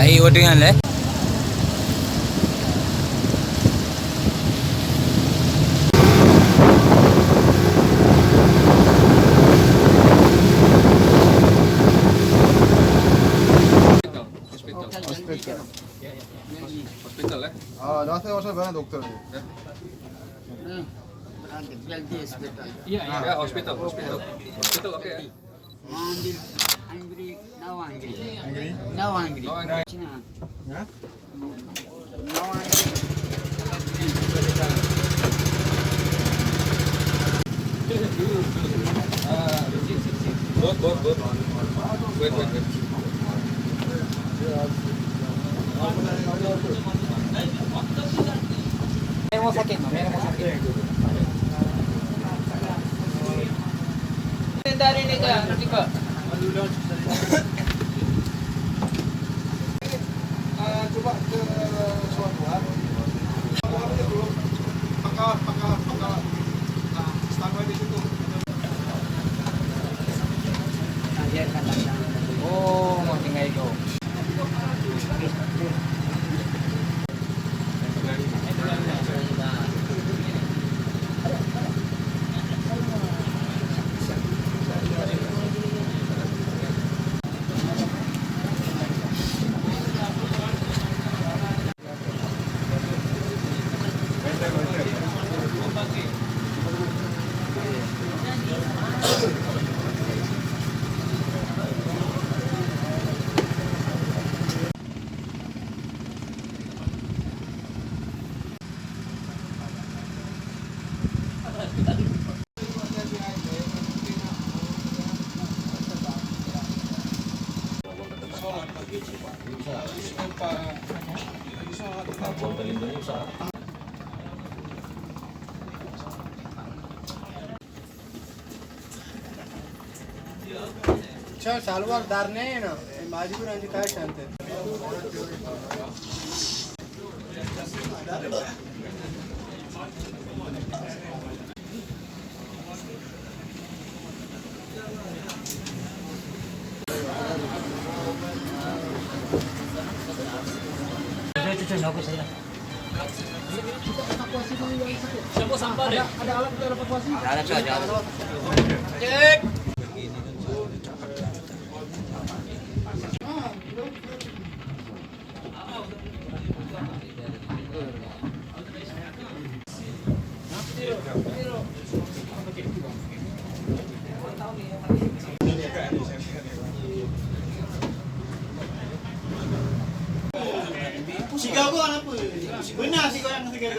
Ay, udah le. Hospital ya? রাতে বসার বেড়া doctor Iya, ya, hospital, hospital. Hospital oke ya. Angry, now angry. Angry? Now angry. No angry. Cina. Yeah? Now angry. Both. Wait. Meron mo sakit, no? Meron mo sakit. Dari ni ka, Tika. Coba ke suatu buah. Dulu pakai standby di situ. Oh, mau tinggal itu. अच्छा सालवार दार नहीं है ना माजीपुर अंजी काय शांत Cucu aku saya. Siapa sampah deh? ada alat untuk evakuasi Ada saja. Cek. Sigaw ko anak po benar sih kau yang sigaw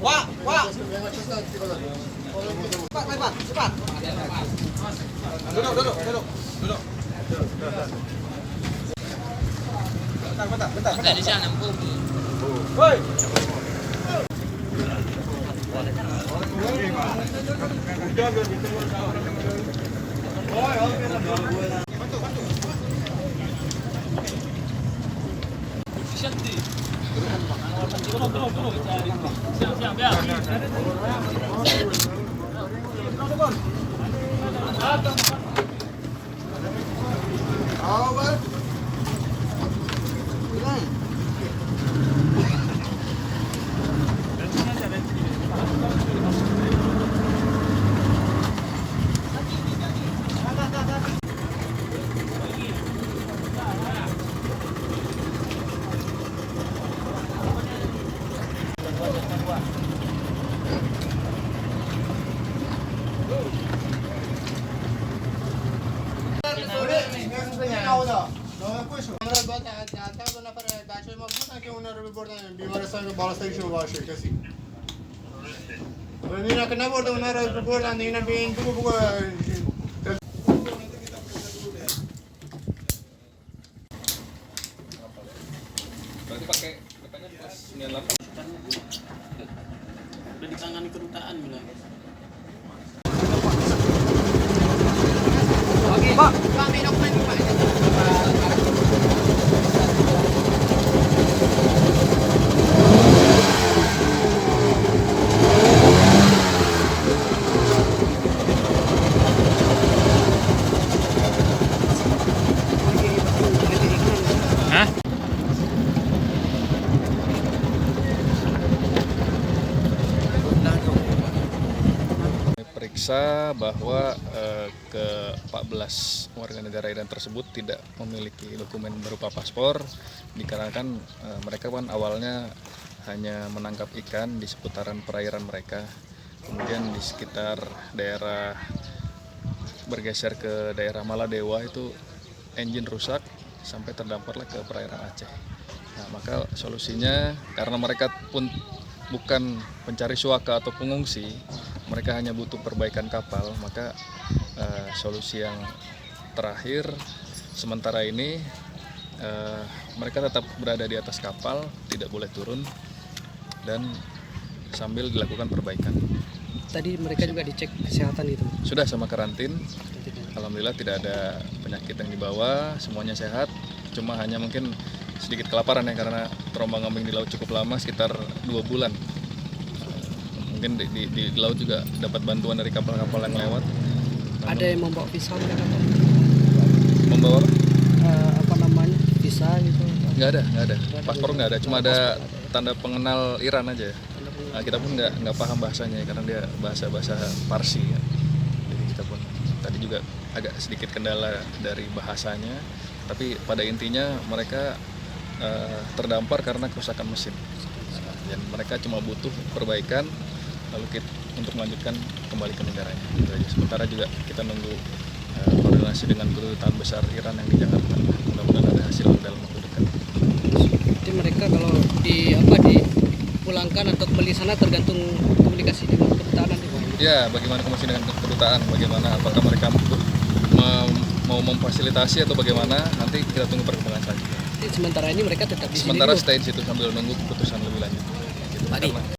Wah. Cepat. Duduk. Bentar. Enggak di sana, Bu. Woi. Siap ya. Berarti pakai katanya plus 98. Udah di tangan kedutaan bilang. Pak. Pak, ambil dokumen Pak. Periksa bahwa ke-14 warga negara Iran tersebut tidak memiliki dokumen berupa paspor, dikarenakan mereka kan awalnya hanya menangkap ikan di seputaran perairan mereka, kemudian di sekitar daerah bergeser ke daerah Maladewa itu engine rusak sampai terdamparlah ke perairan Aceh. Nah, maka solusinya karena mereka pun bukan pencari suaka atau pengungsi, mereka hanya butuh perbaikan kapal, maka solusi yang terakhir sementara ini mereka tetap berada di atas kapal, tidak boleh turun dan sambil dilakukan perbaikan. Tadi mereka juga dicek kesehatan itu. Sudah sama karantin, alhamdulillah tidak ada penyakit yang dibawa, semuanya sehat, cuma hanya mungkin sedikit kelaparan ya karena terombang-ambing di laut cukup lama, sekitar 2 bulan. Mungkin di laut juga dapat bantuan dari kapal-kapal yang lewat. Ada yang membawa visa mereka? Membawa Apa namanya? Visa gitu? nggak ada. Paspor nggak ada, cuma ada tanda pengenal Iran aja. Nah, kita pun nggak paham bahasanya karena dia bahasa Parsi ya. Jadi kita pun tadi juga agak sedikit kendala dari bahasanya, tapi pada intinya mereka terdampar karena kerusakan mesin. Dan mereka cuma butuh perbaikan lalu untuk melanjutkan kembali ke negaranya. Sementara juga kita nunggu koordinasi dengan kedutaan besar Iran yang di Jakarta. Mudah-mudahan ada hasil dalam waktu dekat. Jadi mereka kalau dipulangkan atau kembali sana tergantung komunikasi dengan kedutaan nanti Pak? Ya, bagaimana komunikasi dengan kedutaan, bagaimana apakah mereka mau memfasilitasi atau bagaimana, nanti kita tunggu perkembangan selanjutnya. Jadi sementara ini mereka tetap di sini Sementara dulu? stay di situ sambil nunggu keputusan lebih lanjut. Gitu. Pagi.